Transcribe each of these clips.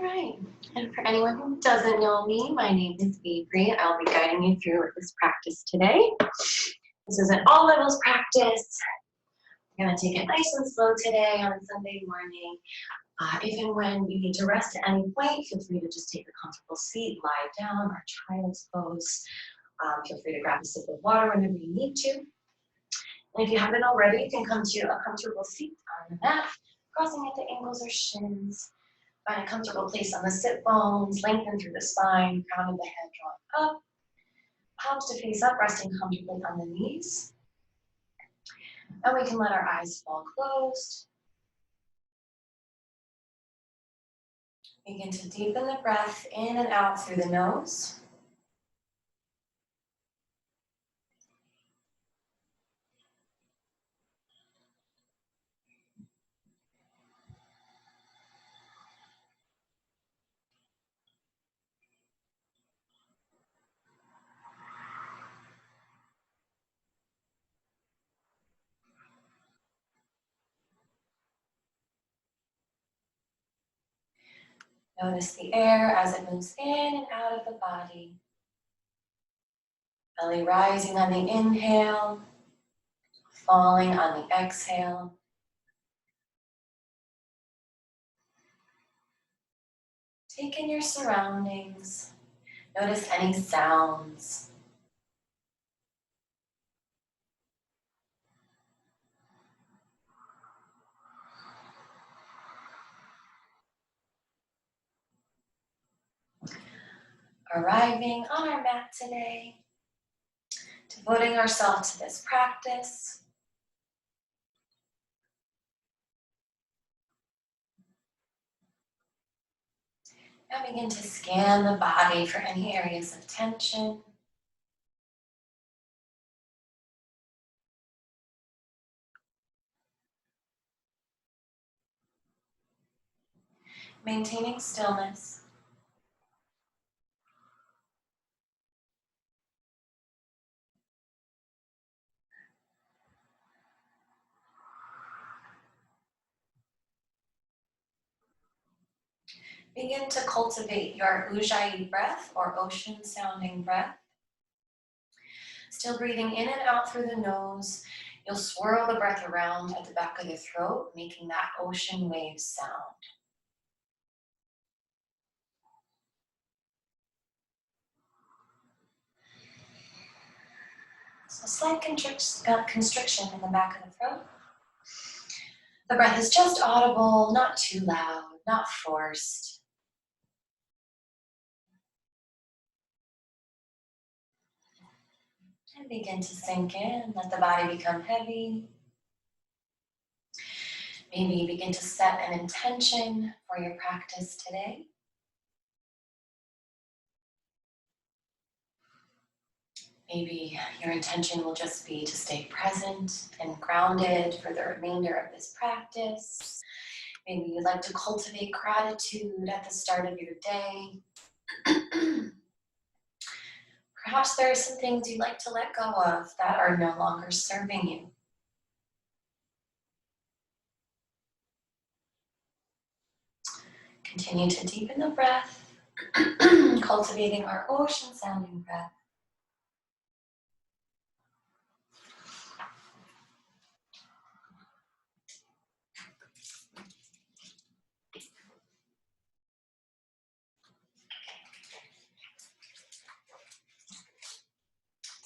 right. And for anyone who doesn't know me, my name is Avery. I'll be guiding you through this practice today. This is an all levels practice. We're going to take it nice and slow today on Sunday morning. If and when you need to rest at any point, feel free to just take a comfortable seat, lie down, or child's pose. Feel free to grab a sip of water whenever you need to. And if you haven't already, you can come to a comfortable seat on the mat, crossing at the ankles or shins. Find a comfortable place on the sit bones, lengthen through the spine, crown of the head drawn up, palms to face up, resting comfortably on the knees. And we can let our eyes fall closed. Begin to deepen the breath in and out through the nose. Notice the air as it moves in and out of the body. Belly rising on the inhale, falling on the exhale. Take in your surroundings. Notice any sounds. Arriving on our mat today, devoting ourselves to this practice. Now begin to scan the body for any areas of tension. Maintaining stillness. Begin to cultivate your Ujjayi breath or ocean sounding breath. Still breathing in and out through the nose. You'll swirl the breath around at the back of the throat, making that ocean wave sound. So slight constriction in the back of the throat. The breath is just audible, not too loud, not forced. And begin to sink in, let the body become heavy. Maybe begin to set an intention for your practice today. Maybe your intention will just be to stay present and grounded for the remainder of this practice. Maybe you'd like to cultivate gratitude at the start of your day. Perhaps there are some things you'd like to let go of that are no longer serving you. Continue to deepen the breath, cultivating our ocean-sounding breath.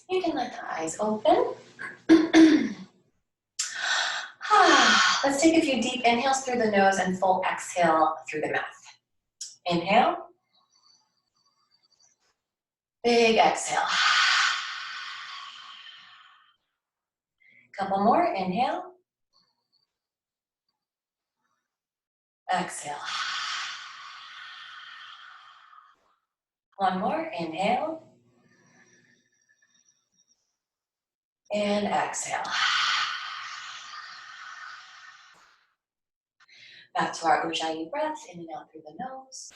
You can let the eyes open. Let's take a few deep inhales through the nose and full exhale through the mouth. Inhale. Big exhale. Couple more. Inhale. Exhale. One more. Inhale. And exhale. Back to our Ujjayi breath, in and out through the nose.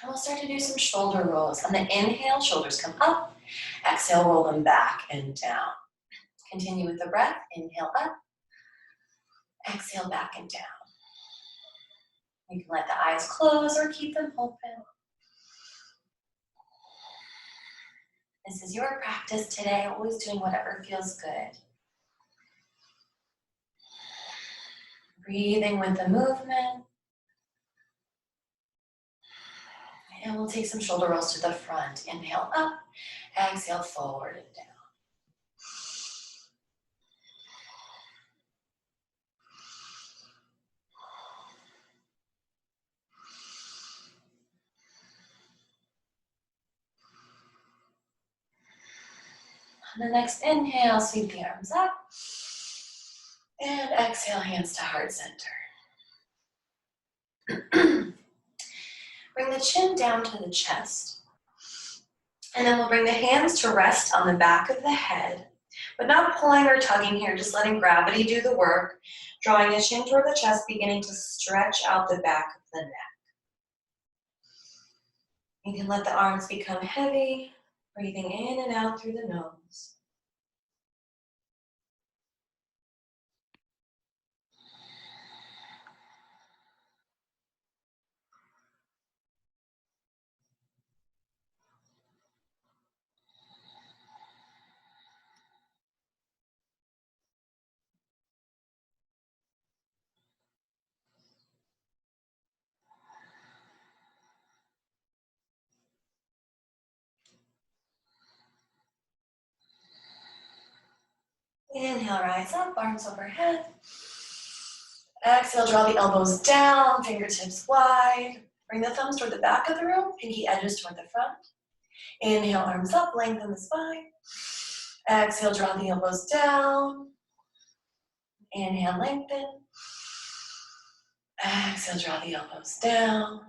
And we'll start to do some shoulder rolls. On the inhale, shoulders come up. Exhale, roll them back and down. Continue with the breath. Inhale up. Exhale back and down. You can let the eyes close or keep them open. This is your practice today, always doing whatever feels good. Breathing with the movement. And we'll take some shoulder rolls to the front. Inhale up, exhale forward and down. On the next inhale, sweep the arms up. And exhale, hands to heart center. Bring the chin down to the chest. And then we'll bring the hands to rest on the back of the head, but not pulling or tugging here, just letting gravity do the work, drawing the chin toward the chest, beginning to stretch out the back of the neck. You can let the arms become heavy, breathing in and out through the nose. Inhale, rise up, arms overhead. Exhale, draw the elbows down, fingertips wide. Bring the thumbs toward the back of the room, pinky edges toward the front. Inhale, arms up, lengthen the spine. Exhale, draw the elbows down. Inhale, lengthen. Exhale, draw the elbows down.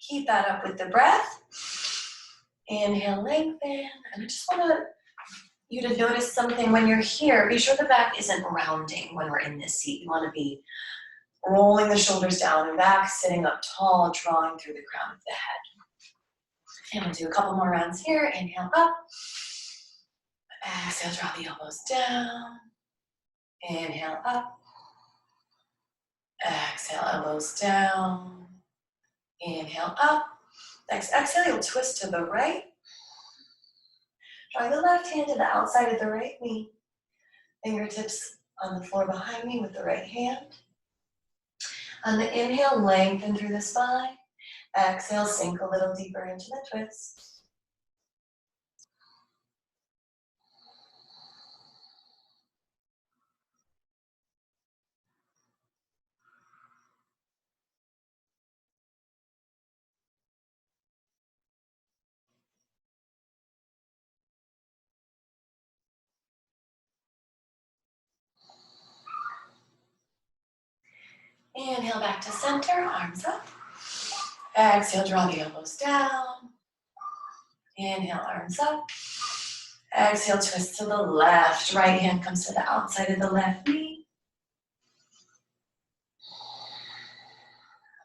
Keep that up with the breath. Inhale, lengthen. And I just want you to notice something when you're here. Be sure the back isn't rounding when we're in this seat. You want to be rolling the shoulders down and back, sitting up tall, drawing through the crown of the head. And we'll do a couple more rounds here. Inhale up. Exhale, draw the elbows down. Inhale up. Exhale, elbows down. Inhale up. Next exhale, you'll twist to the right. Drawing the left hand to the outside of the right knee. Fingertips on the floor behind me with the right hand. On the inhale, lengthen through the spine. Exhale, sink a little deeper into the twist. Inhale back to center, arms up. Exhale, draw the elbows down. Inhale, arms up. Exhale, twist to the left. Right hand comes to the outside of the left knee.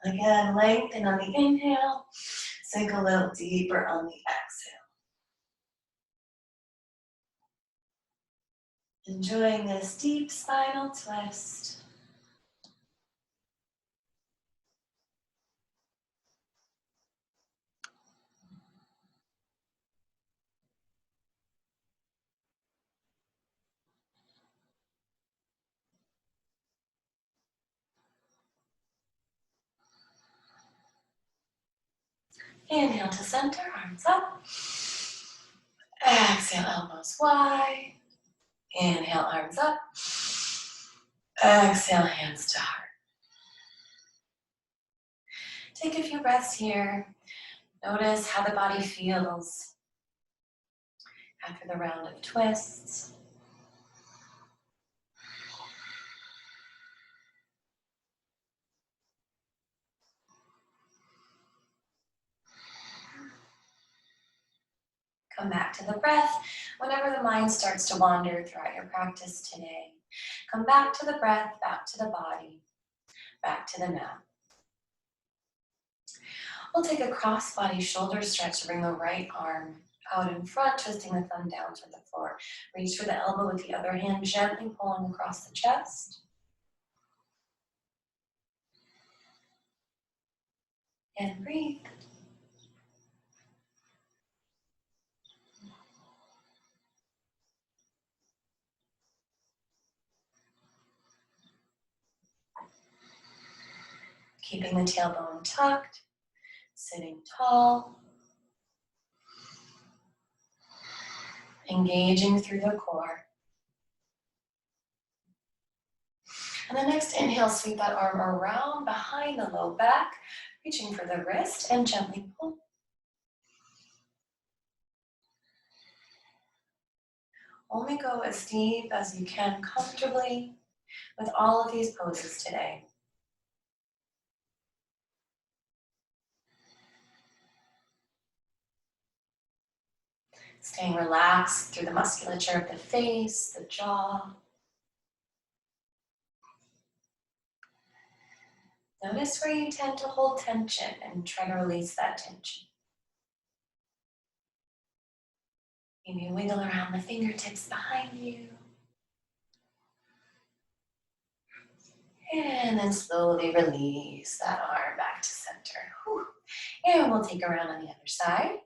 Again, lengthen on the inhale. Sink a little deeper on the exhale. Enjoying this deep spinal twist. Inhale to center, arms up. Exhale, elbows wide. Inhale, arms up. Exhale, hands to heart. Take a few breaths here. Notice how the body feels after the round of twists. Come back to the breath whenever the mind starts to wander throughout your practice today. Come back to the breath, back to the body, back to the mat. We'll take a cross-body shoulder stretch to bring the right arm out in front, twisting the thumb down toward the floor. Reach for the elbow with the other hand, gently pulling across the chest. And breathe. Keeping the tailbone tucked, sitting tall, engaging through the core. And the next inhale, sweep that arm around behind the low back, reaching for the wrist and gently pull. Only go as deep as you can comfortably with all of these poses today. Staying relaxed through the musculature of the face, the jaw. Notice where you tend to hold tension and try to release that tension. Maybe wiggle around the fingertips behind you. And then slowly release that arm back to center. Whew. And we'll take a round on the other side.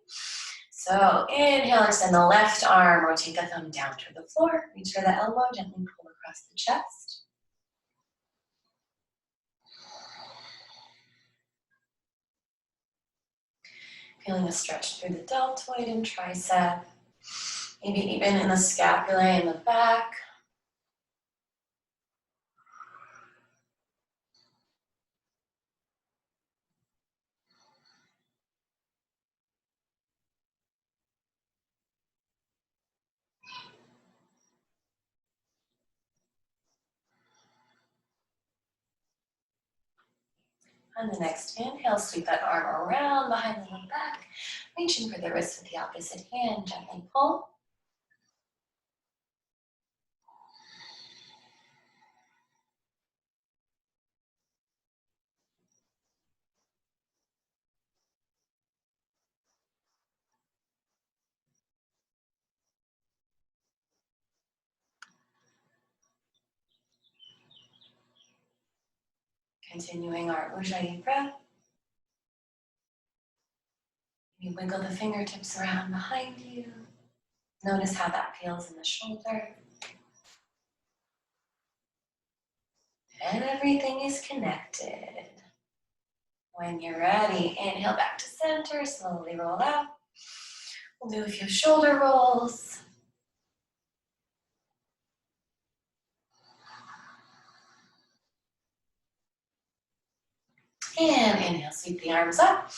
So inhale, extend the left arm, rotate the thumb down to the floor. Reach for the elbow, gently pull across the chest. Feeling a stretch through the deltoid and tricep. Maybe even in the scapulae in the back. On the next inhale, sweep that arm around behind the low back, reaching for the wrist with the opposite hand, gently pull. Continuing our Ujjayi breath. You wiggle the fingertips around behind you. Notice how that feels in the shoulder. And everything is connected. When you're ready, inhale back to center, slowly roll out. We'll do a few shoulder rolls. And inhale, sweep the arms up.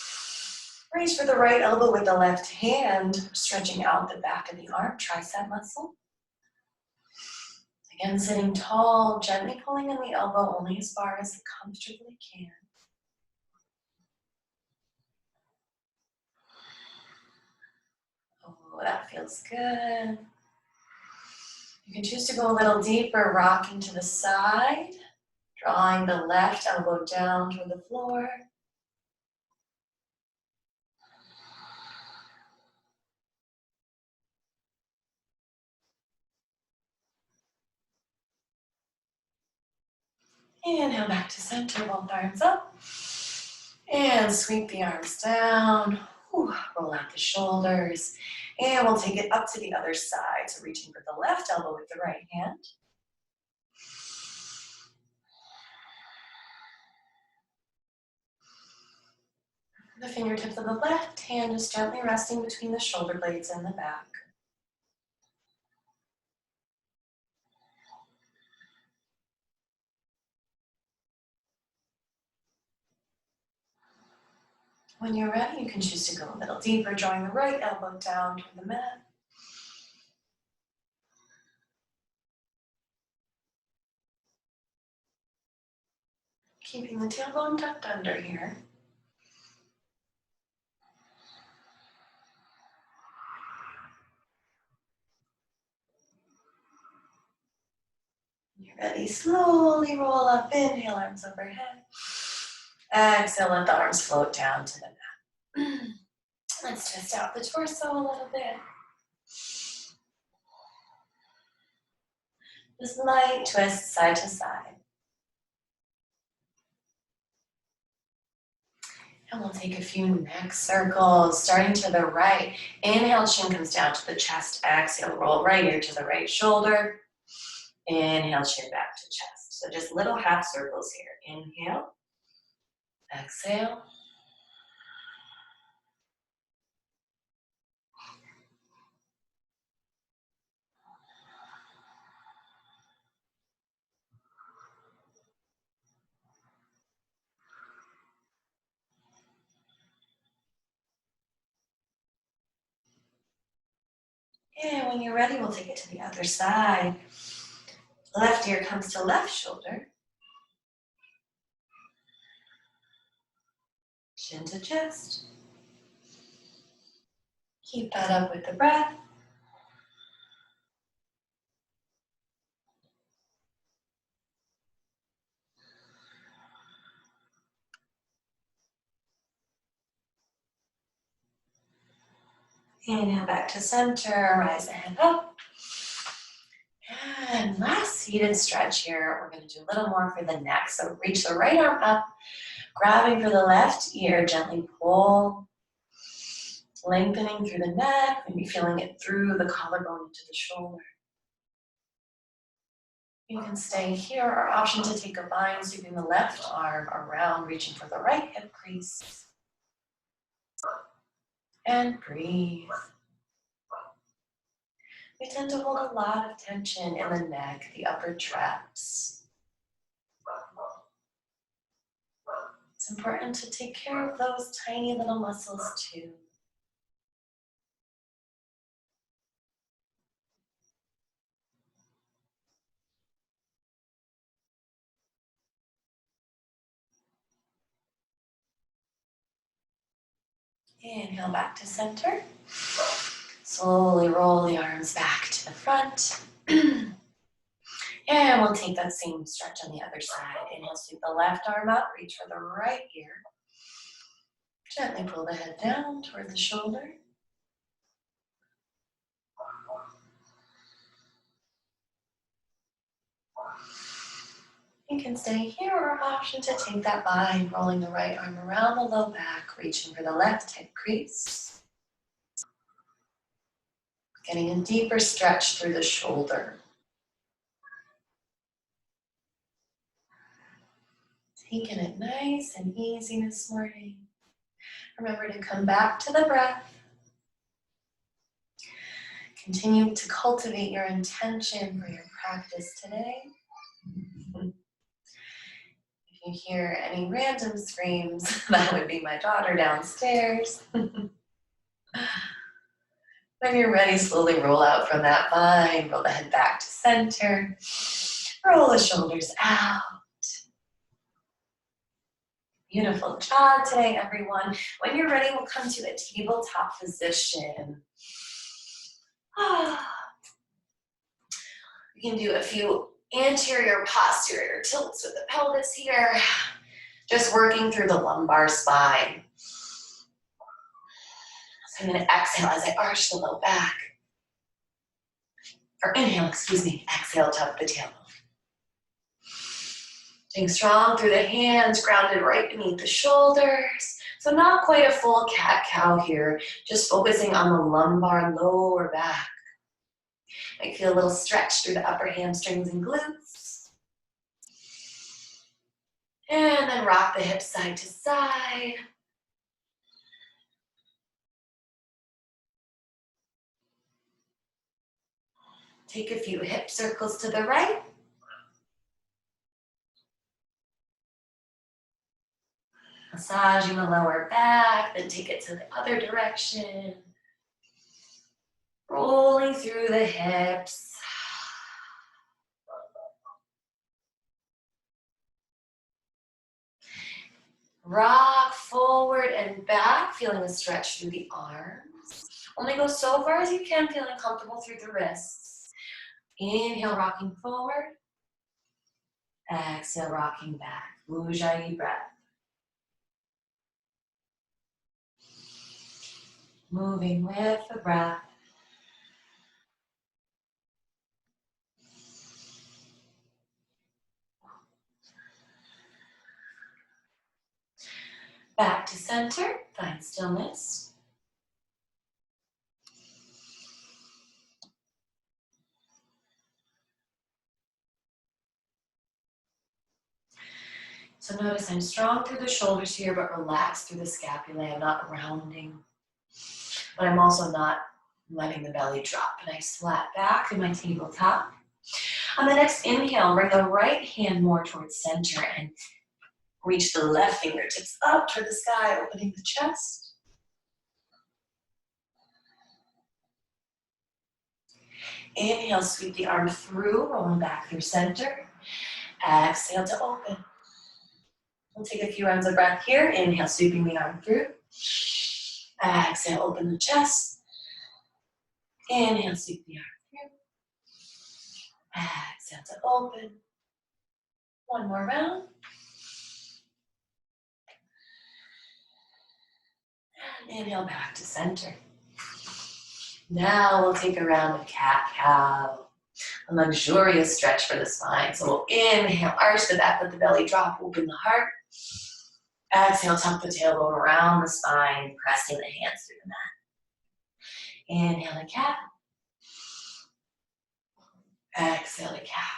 Reach for the right elbow with the left hand, stretching out the back of the arm, tricep muscle. Again, sitting tall, gently pulling in the elbow only as far as you comfortably can. Oh, that feels good. You can choose to go a little deeper, rocking to the side, drawing the left elbow down toward the floor. Inhale back to center, both arms up. And sweep the arms down. Whew, roll out the shoulders. And we'll take it up to the other side. So reaching for the left elbow with the right hand. The fingertips of the left hand is gently resting between the shoulder blades and the back. When you're ready, you can choose to go a little deeper, drawing the right elbow down toward the mat. Keeping the tailbone tucked under here. When you're ready, slowly roll up, inhale, arms overhead. Exhale, let the arms float down to the mat. Let's twist out the torso a little bit. Just light twist side to side. And we'll take a few neck circles, starting to the right. Inhale, chin comes down to the chest. Exhale, roll right ear to the right shoulder. Inhale, chin back to chest. So just little half circles here. Inhale, exhale. And when you're ready, we'll take it to the other side. Left ear comes to left shoulder. Chin to chest. Keep that up with the breath. Inhale back to center, rise the head up. And last seated stretch here, we're going to do a little more for the neck. So reach the right arm up, grabbing for the left ear, gently pull, lengthening through the neck, maybe feeling it through the collarbone into the shoulder. You can stay here, or option to take a bind, sweeping the left arm around, reaching for the right hip crease. And breathe. We tend to hold a lot of tension in the neck, the upper traps. It's important to take care of those tiny little muscles too. Inhale back to center. Slowly roll the arms back to the front. And we'll take that same stretch on the other side. Inhale, sweep the left arm up, reach for the right ear. Gently pull the head down toward the shoulder. You can stay here, or option to take that bind, rolling the right arm around the low back, reaching for the left hip crease. Getting a deeper stretch through the shoulder. Taking it nice and easy this morning. Remember to come back to the breath. Continue to cultivate your intention for your practice today. If you hear any random screams, that would be my daughter downstairs. When you're ready, slowly roll out from that bind. Roll the head back to center. Roll the shoulders out. Beautiful job today, everyone. When you're ready, we'll come to a tabletop position. We can do a few anterior posterior tilts with the pelvis here. Just working through the lumbar spine. So I'm going to exhale as I arch the low back. Or inhale, excuse me. Exhale, tuck the tailbone. Staying strong through the hands, grounded right beneath the shoulders. So not quite a full cat-cow here, just focusing on the lumbar lower back. Might feel a little stretch through the upper hamstrings and glutes. And then rock the hips side to side. Take a few hip circles to the right. Massaging the lower back, then take it to the other direction. Rolling through the hips. Rock forward and back, feeling a stretch through the arms. Only go so far as you can, feeling comfortable through the wrists. Inhale, rocking forward. Exhale, rocking back. Ujjayi breath. Moving with the breath. Back to center, find stillness. So notice I'm strong through the shoulders here, but relaxed through the scapulae. I'm not rounding, but I'm also not letting the belly drop. Nice flat back in my tabletop. On the next inhale, bring the right hand more towards center and reach the left fingertips up toward the sky, opening the chest. Inhale, sweep the arm through, rolling back through center. Exhale to open. We'll take a few rounds of breath here. Inhale, sweeping the arm through. Exhale, open the chest. Inhale, sweep the arm through. Exhale to open. One more round. And inhale back to center. Now we'll take a round of cat-cow. A luxurious stretch for the spine. So we'll inhale, arch the back, let the belly drop, open the heart. Exhale, tuck the tailbone around the spine, pressing the hands through the mat. Inhale to cat. Exhale to cow.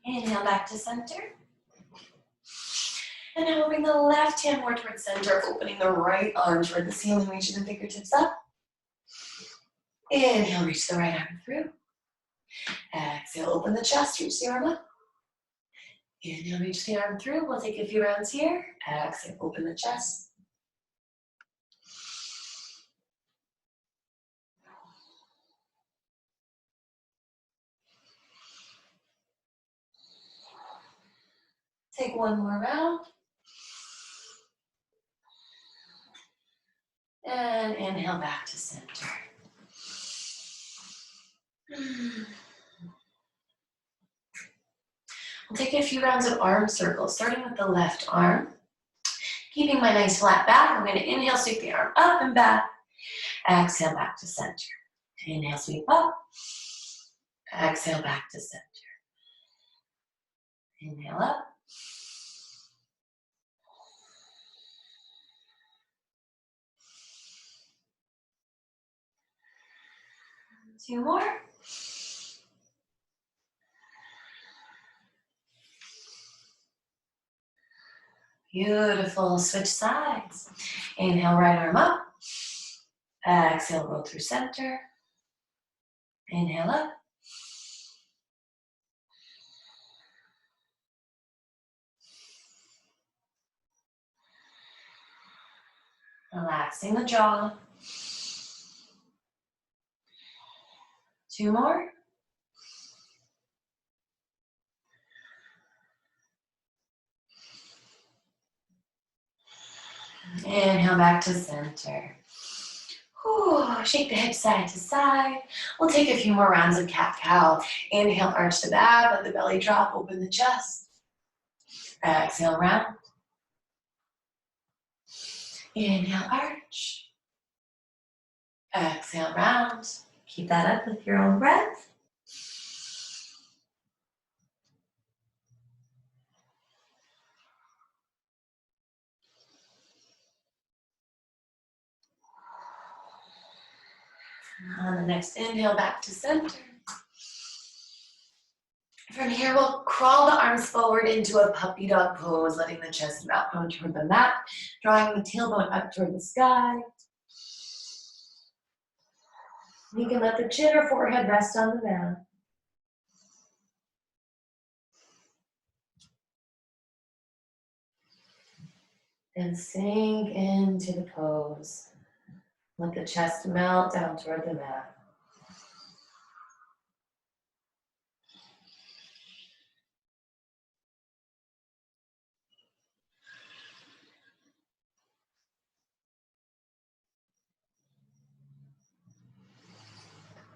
Inhale back to center. And now we'll bring the left hand more towards center, opening the right arm toward the ceiling, reaching the fingertips up. Inhale, reach the right arm through. Exhale, open the chest, reach the arm up. Inhale, reach the arm through. We'll take a few rounds here. Exhale, open the chest. Take one more round. And inhale back to center. We'll take a few rounds of arm circles, starting with the left arm. Keeping my nice flat back, I'm going to inhale, sweep the arm up and back. Exhale, back to center. Inhale, sweep up. Exhale, back to center. Inhale up. Two more. Beautiful. Switch sides. Inhale, right arm up. Exhale, roll through center. Inhale up. Relaxing the jaw. Two more. Inhale back to center. Whew, shake the hips side to side. We'll take a few more rounds of cat-cow. Inhale, arch the back, let the belly drop, open the chest. Exhale, round. Inhale, arch. Exhale, round. Keep that up with your own breath. On the next inhale, back to center. From here, we'll crawl the arms forward into a puppy dog pose, letting the chest mount come toward the mat, drawing the tailbone up toward the sky. You can let the chin or forehead rest on the mat. And sink into the pose. Let the chest melt down toward the mat.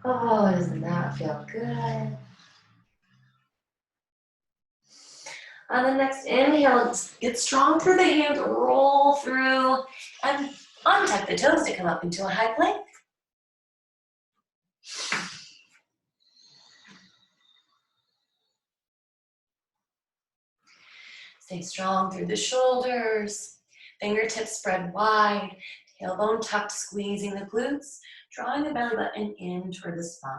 Oh, doesn't that feel good? On the next inhale, get strong through the hands, roll through, and untuck the toes to come up into a high plank. Stay strong through the shoulders, fingertips spread wide, tailbone tucked, squeezing the glutes, drawing the belly button in toward the spine.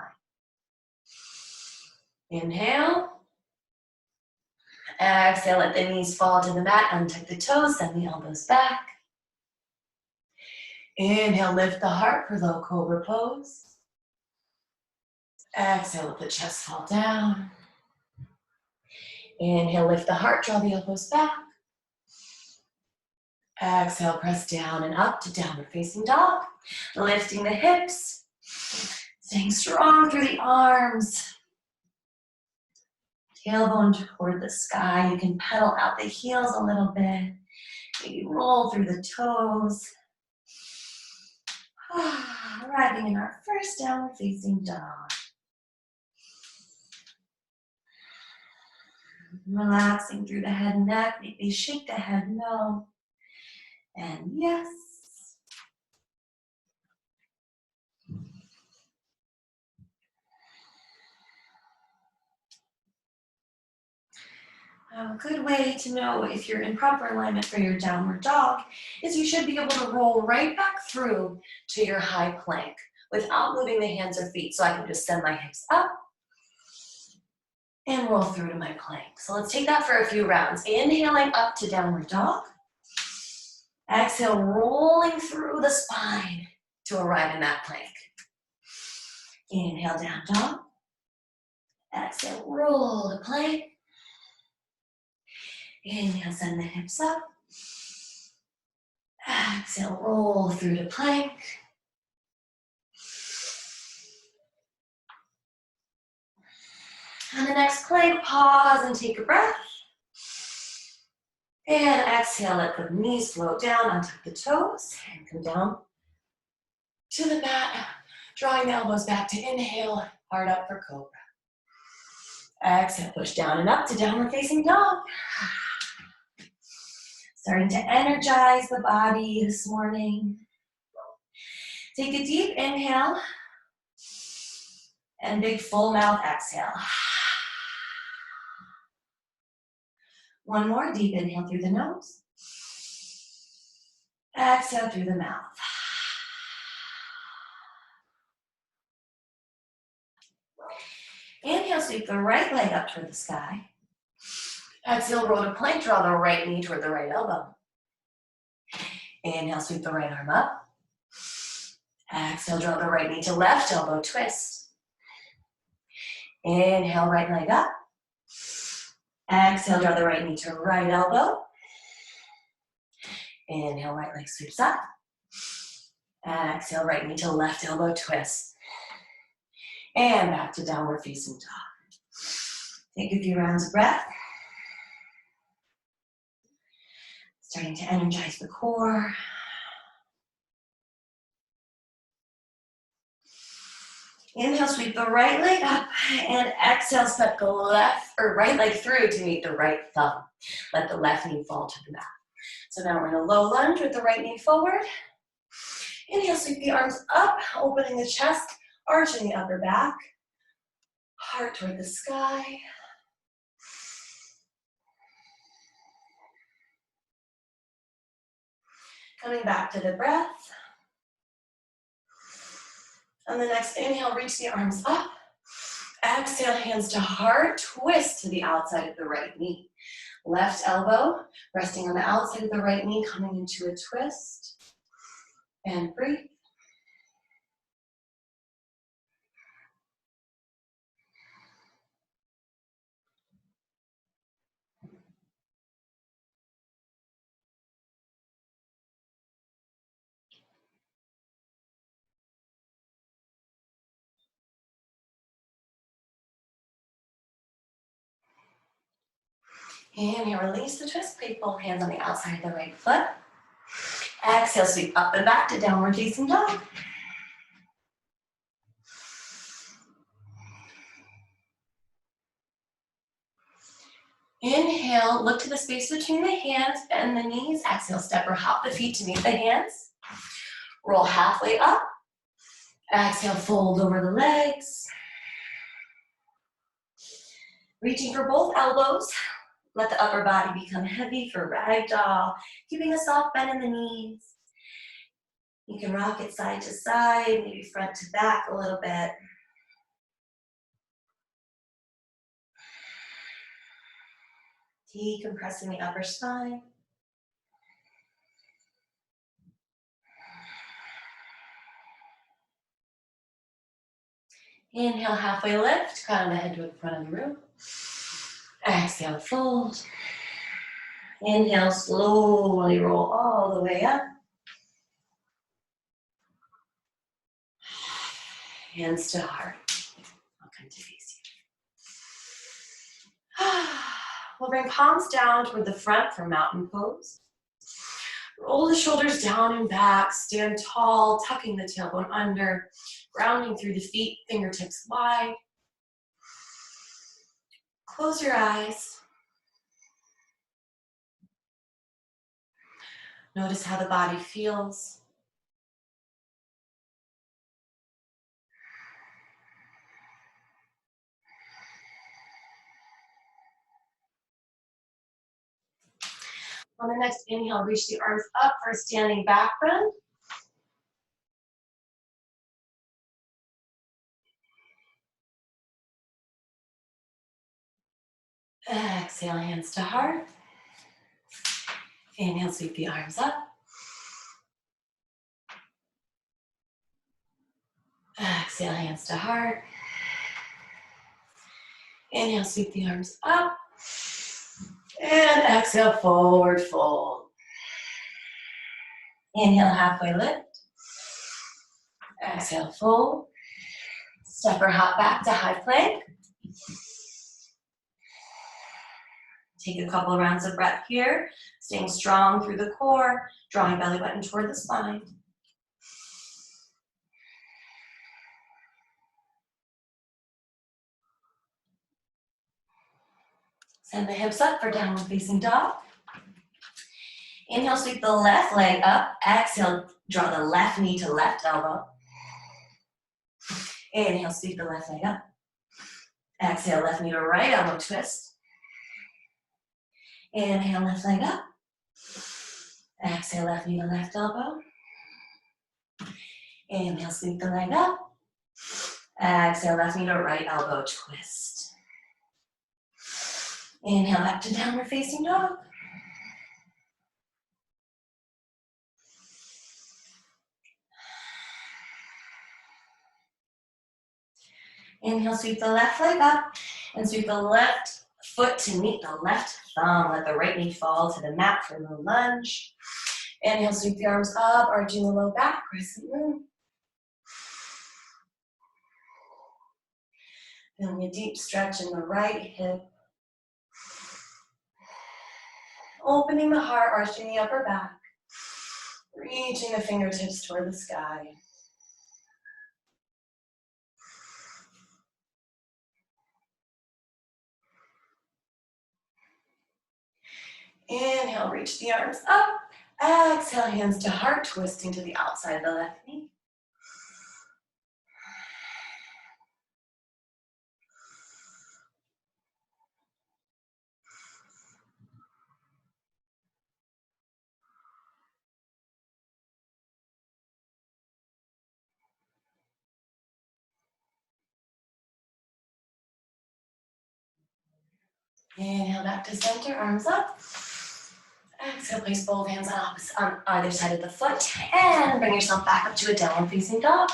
Inhale. Exhale, let the knees fall to the mat, untuck the toes, send the elbows back. Inhale, lift the heart for low cobra pose. Exhale, let the chest fall down. Inhale, lift the heart, draw the elbows back. Exhale, press down and up to downward facing dog. Lifting the hips, staying strong through the arms. Tailbone toward the sky. You can pedal out the heels a little bit. Maybe roll through the toes. Arriving in our first downward facing dog. Relaxing through the head and neck. Maybe shake the head no. And yes. A good way to know if you're in proper alignment for your downward dog is you should be able to roll right back through to your high plank without moving the hands or feet. So I can just send my hips up and roll through to my plank. So let's take that for a few rounds. Inhaling up to downward dog. Exhale, rolling through the spine to arrive in that plank. Inhale, down dog. Exhale, roll to plank. Inhale, send the hips up. Exhale, roll through to plank. On the next plank, pause and take a breath. And exhale, let the knees float down, untuck the toes, and come down to the mat, drawing the elbows back to inhale, heart up for cobra. Exhale, push down and up to downward facing dog. Starting to energize the body this morning. Take a deep inhale and big full mouth exhale. One more deep inhale through the nose. Exhale through the mouth. Inhale, sweep the right leg up toward the sky. Exhale, roll to plank, draw the right knee toward the right elbow. Inhale, sweep the right arm up. Exhale, draw the right knee to left elbow, twist. Inhale, right leg up. Exhale, draw the right knee to right elbow. Inhale, right leg sweeps up. Exhale, right knee to left elbow, twist. And back to downward facing dog. Take a few rounds of breath. Starting to energize the core. Inhale, sweep the right leg up, and exhale, step the left or right leg through to meet the right thumb. Let the left knee fall to the mat. So now we're in a low lunge with the right knee forward. Inhale, sweep the arms up, opening the chest, arching the upper back. Heart toward the sky. Coming back to the breath. On the next inhale, reach the arms up. Exhale, hands to heart, twist to the outside of the right knee. Left elbow resting on the outside of the right knee, coming into a twist. And breathe. Inhale, release the twist. Place both hands on the outside of the right foot. Exhale, sweep up and back to downward facing dog. Inhale, look to the space between the hands, bend the knees. Exhale, step or hop the feet to meet the hands. Roll halfway up. Exhale, fold over the legs. Reaching for both elbows. Let the upper body become heavy for ragdoll, keeping a soft bend in the knees. You can rock it side to side, maybe front to back a little bit. Decompressing the upper spine. Inhale, halfway lift, crown of the head toward the front of the room. Exhale, fold. Inhale, slowly roll all the way up. Hands to heart. I'll come to face you. We'll bring palms down toward the front for mountain pose. Roll the shoulders down and back, stand tall, tucking the tailbone under, grounding through the feet, fingertips wide. Close your eyes. Notice how the body feels. On the next inhale, reach the arms up for a standing back bend. Exhale, hands to heart. Inhale, sweep the arms up. Exhale, hands to heart. Inhale, sweep the arms up. And exhale, forward fold. Inhale, halfway lift. Exhale, fold. Step or hop back to high plank. Take a couple rounds of breath here, staying strong through the core, drawing belly button toward the spine. Send the hips up for downward facing dog. Inhale, sweep the left leg up. Exhale, draw the left knee to left elbow. Inhale, sweep the left leg up. Exhale, left knee to right elbow twist. Inhale, left leg up. Exhale, left knee to left elbow. Inhale, sweep the leg up. Exhale, left knee to right elbow twist. Inhale, back to downward facing dog. Inhale, sweep the left leg up and sweep the left foot to meet the left thumb. Let the right knee fall to the mat for low lunge. Inhale, sweep the arms up, arching the low back, crescent moon. Feeling a deep stretch in the right hip. Opening the heart, arching the upper back. Reaching the fingertips toward the sky. Inhale, reach the arms up. Exhale, hands to heart, twisting to the outside of the left knee. Inhale, back to center, arms up. Exhale, place both hands on either side of the foot and bring yourself back up to a downward facing dog.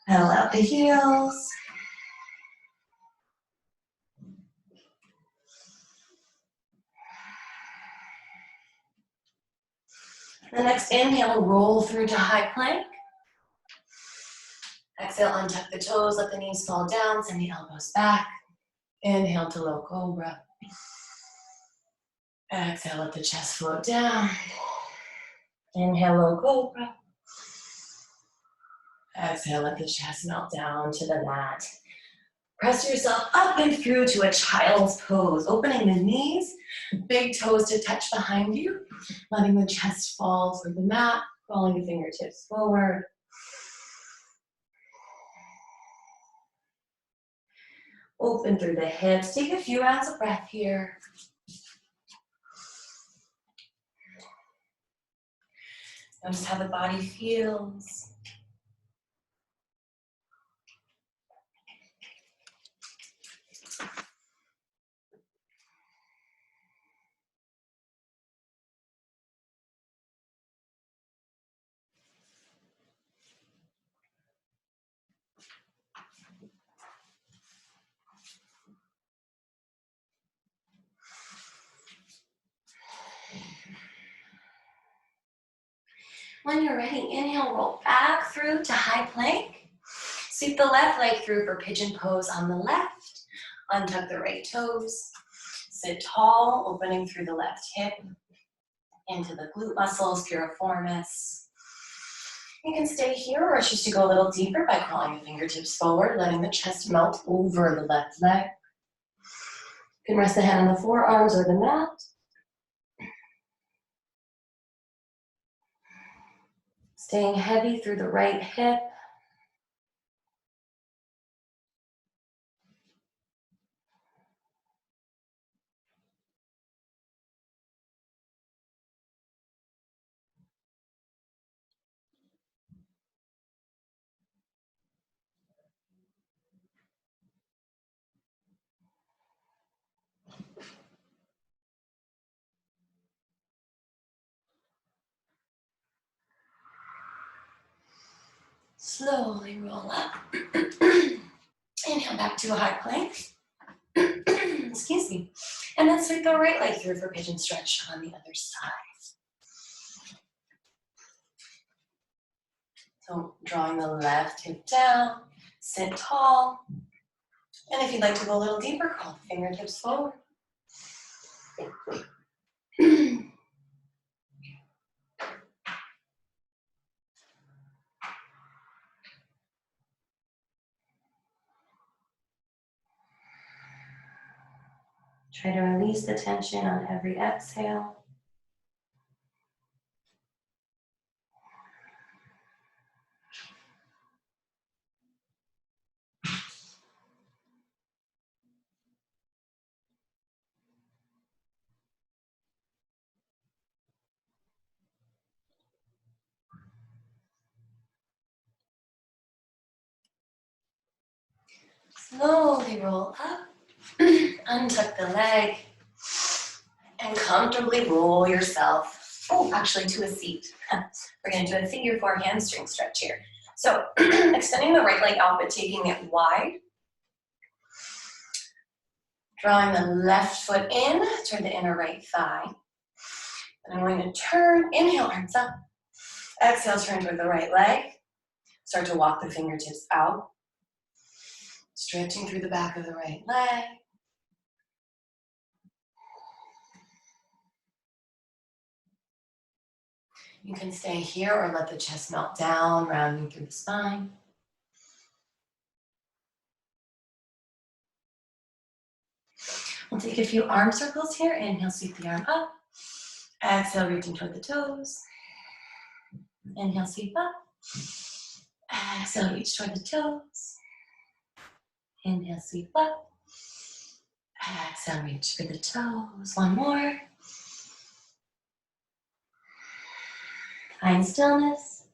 Pedal out the heels. The next inhale, roll through to high plank. Exhale, untuck the toes, let the knees fall down, send the elbows back. Inhale to low cobra. Exhale, let the chest float down. Inhale, low cobra. Exhale, let the chest melt down to the mat. Press yourself up and through to a child's pose, opening the knees, big toes to touch behind you, letting the chest fall through the mat, rolling the fingertips forward. Open through the hips. Take a few rounds of breath here. Notice how the body feels. When you're ready, inhale, roll back through to high plank. Sweep the left leg through for pigeon pose on the left. Untuck the right toes. Sit tall, opening through the left hip into the glute muscles, piriformis. You can stay here or choose to go a little deeper by crawling the fingertips forward, letting the chest melt over the left leg. You can rest the head on the forearms or the mat. Staying heavy through the right hip. Slowly roll up. Inhale back to a high plank. Excuse me. And then sweep the right leg through for pigeon stretch on the other side. So drawing the left hip down, sit tall. And if you'd like to go a little deeper, crawl the fingertips forward. Try to release the tension on every exhale. Slowly roll up, untuck the leg, and comfortably roll yourself, actually to a seat. We're gonna do a figure four hamstring stretch here. So extending the right leg out, but taking it wide. Drawing the left foot in toward the inner right thigh. And I'm going to turn, inhale, arms up. Exhale, turn toward the right leg. Start to walk the fingertips out. Stretching through the back of the right leg. You can stay here or let the chest melt down, rounding through the spine. We'll take a few arm circles here. Inhale, sweep the arm up. Exhale, reaching toward the toes. Inhale, sweep up. Exhale, reach toward the toes. Inhale, sweep up. Exhale, reach for the toes. One more. Find stillness.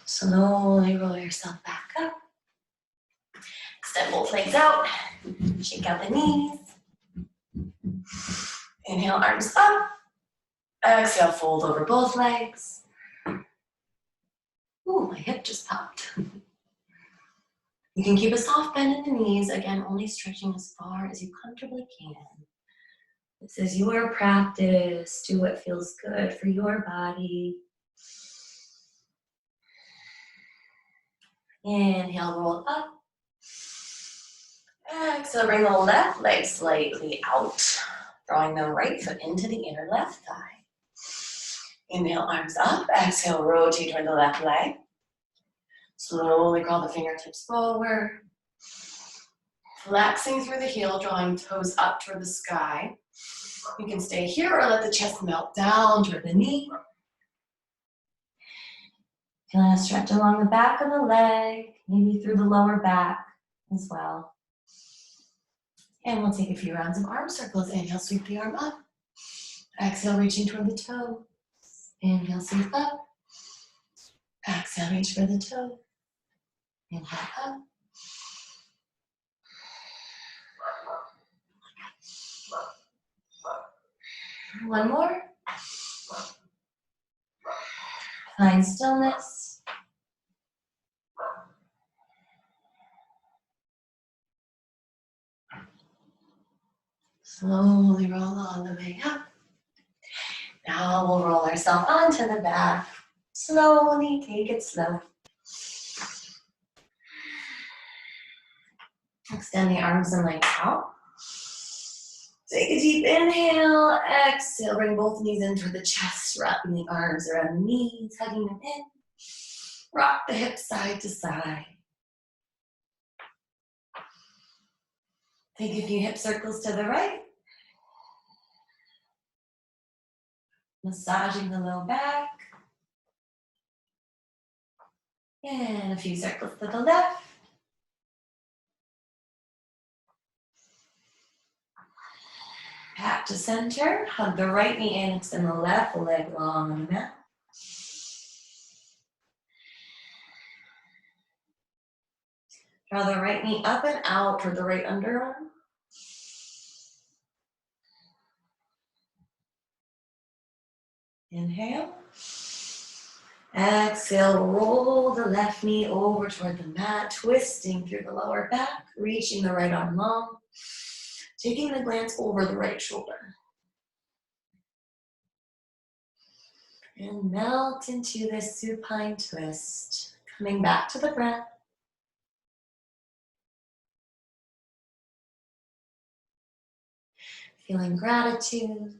Slowly roll yourself back up. Extend both legs out. Shake out the knees. Inhale, arms up. Exhale, fold over both legs. Ooh, my hip just popped. You can keep a soft bend in the knees, again, only stretching as far as you comfortably can. This is your practice. Do what feels good for your body. Inhale, roll up. Exhale, bring the left leg slightly out, drawing the right foot into the inner left thigh. Inhale, arms up. Exhale, rotate toward the left leg. Slowly crawl the fingertips forward. Relaxing through the heel, drawing toes up toward the sky. You can stay here or let the chest melt down toward the knee. Feeling a stretch along the back of the leg, maybe through the lower back as well. And we'll take a few rounds of arm circles. Inhale, sweep the arm up. Exhale, reaching toward the toe. Inhale, sweep up. Exhale, reach for the toe. Inhale, up. One more. Find stillness. Slowly roll all the way up. Now we'll roll ourselves onto the back. Slowly, take it slow. Extend the arms and legs out. Take a deep inhale. Exhale, bring both knees into the chest, wrapping the arms around the knees, hugging them in. Rock the hips side to side. Take a few hip circles to the right. Massaging the low back. And a few circles to the left. Back to center. Hug the right knee in, extend the left leg long on the mat. Draw the right knee up and out toward the right underarm. Inhale. Exhale, roll the left knee over toward the mat, twisting through the lower back, reaching the right arm long, taking the glance over the right shoulder. And melt into this supine twist, coming back to the breath. Feeling gratitude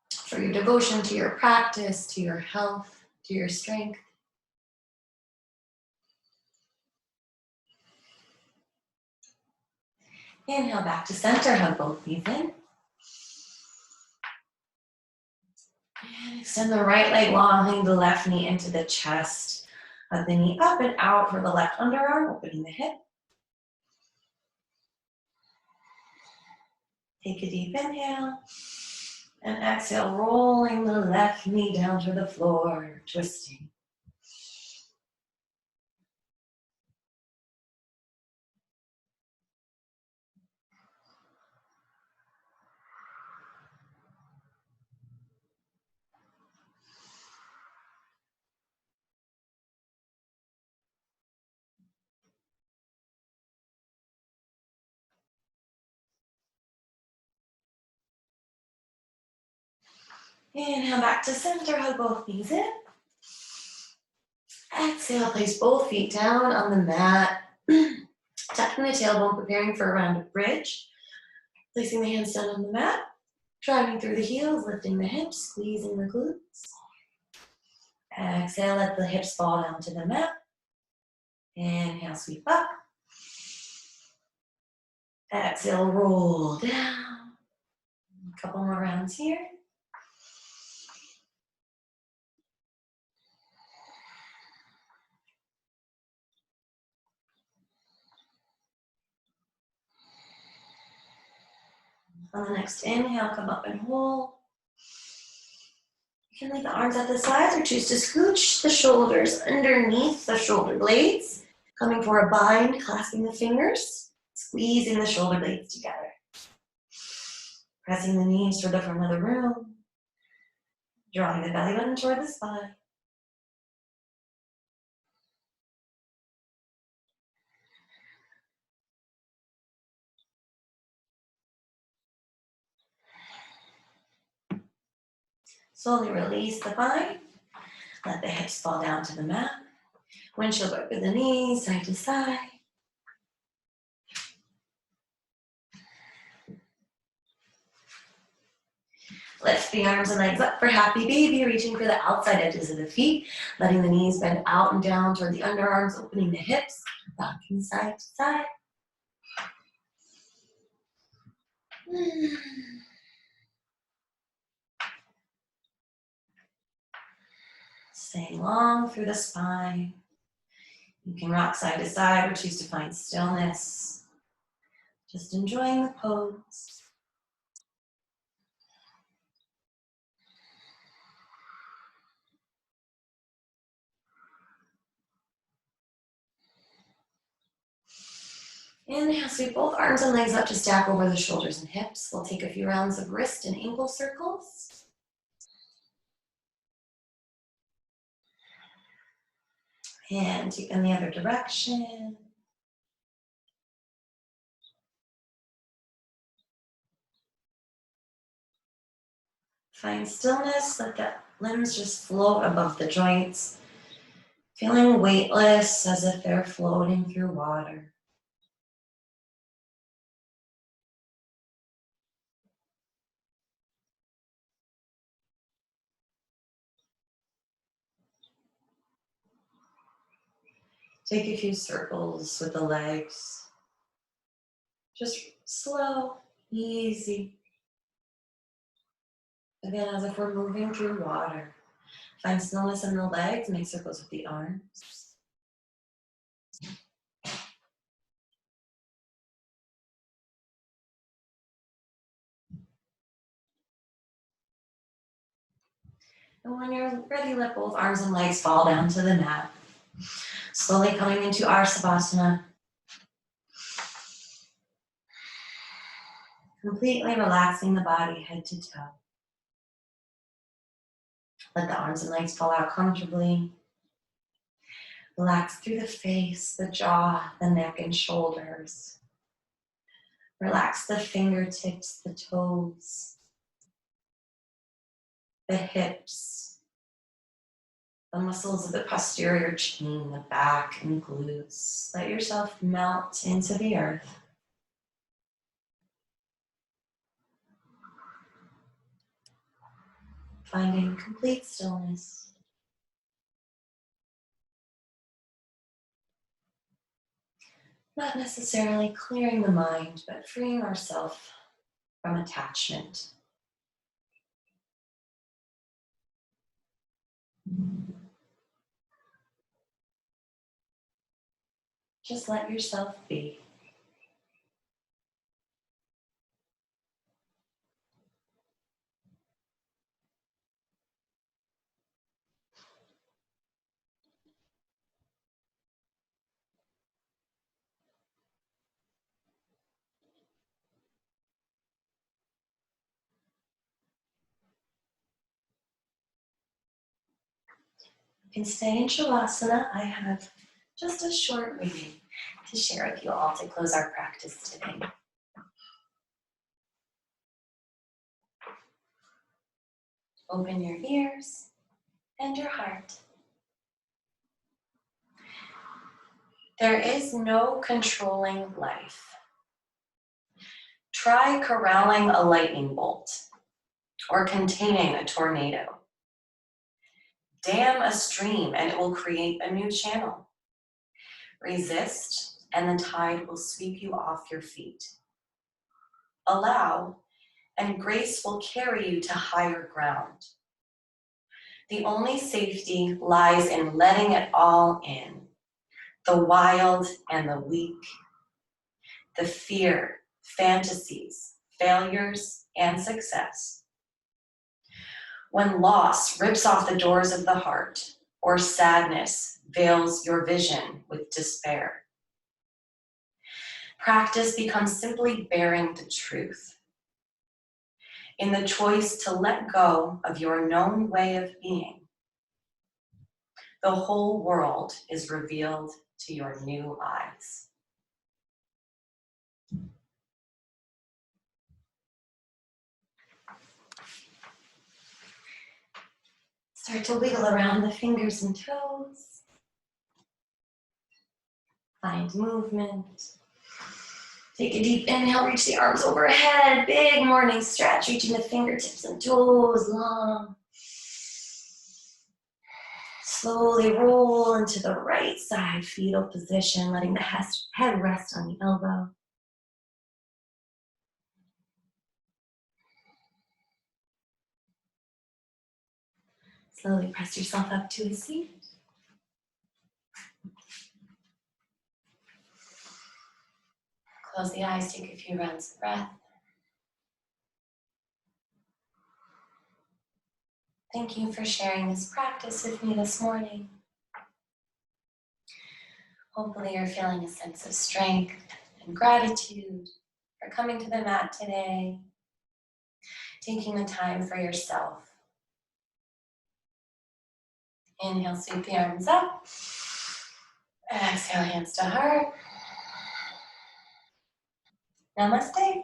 for your devotion to your practice, to your health, to your strength. Inhale back to center, hug both knees in. And extend the right leg long, hang the left knee into the chest. Hug the knee up and out for the left underarm, opening the hip. Take a deep inhale. And exhale, rolling the left knee down to the floor, twisting. Inhale back to center, hug both knees in. Exhale, place both feet down on the mat. Tucking the tailbone, preparing for a round of bridge. Placing the hands down on the mat. Driving through the heels, lifting the hips, squeezing the glutes. Exhale, let the hips fall down to the mat. Inhale, sweep up. Exhale, roll down. A couple more rounds here. On the next inhale, come up and hold. You can leave the arms at the sides or choose to scooch the shoulders underneath the shoulder blades. Coming for a bind, clasping the fingers, squeezing the shoulder blades together. Pressing the knees toward the front of the room. Drawing the belly button toward the spine. Slowly release the bind. Let the hips fall down to the mat. Windshield work with the knees, side to side. Lift the arms and legs up for happy baby, reaching for the outside edges of the feet, letting the knees bend out and down toward the underarms, opening the hips, rocking side to side. Staying long through the spine. You can rock side to side or choose to find stillness. Just enjoying the pose. Inhale, sweep both arms and legs up to stack over the shoulders and hips. We'll take a few rounds of wrist and ankle circles. And take them the other direction. Find stillness, let the limbs just float above the joints, feeling weightless as if they're floating through water. Take a few circles with the legs. Just slow, easy. Again, as if we're moving through water. Find stillness in the legs, make circles with the arms. And when you're ready, let both arms and legs fall down to the mat. Slowly coming into our Savasana. Completely relaxing the body head to toe. Let the arms and legs fall out comfortably. Relax through the face, the jaw, the neck and shoulders. Relax the fingertips, the toes, the hips, the muscles of the posterior chain, the back and glutes. Let yourself melt into the earth. Finding complete stillness. Not necessarily clearing the mind, but freeing ourselves from attachment. Just let yourself be. You can stay in Shavasana. I have just a short reading to share with you all to close our practice today. Open your ears and your heart. There is no controlling life. Try corralling a lightning bolt or containing a tornado. Dam a stream and it will create a new channel. Resist and the tide will sweep you off your feet. Allow and grace will carry you to higher ground. The only safety lies in letting it all in. The wild and the weak. The fear, fantasies, failures, and success. When loss rips off the doors of the heart, or sadness veils your vision with despair. Practice becomes simply bearing the truth. In the choice to let go of your known way of being, the whole world is revealed to your new eyes. Start to wiggle around the fingers and toes. Find movement. Take a deep inhale, reach the arms overhead. Big morning stretch, reaching the fingertips and toes long. Slowly roll into the right side fetal position, letting the head rest on the elbow. Slowly press yourself up to a seat. Close the eyes, take a few rounds of breath. Thank you for sharing this practice with me this morning. Hopefully you're feeling a sense of strength and gratitude for coming to the mat today, taking the time for yourself. Inhale, sweep the arms up. Exhale, hands to heart. Namaste.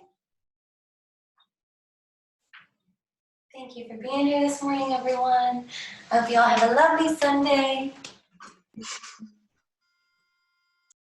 Thank you for being here this morning, everyone. I hope you all have a lovely Sunday.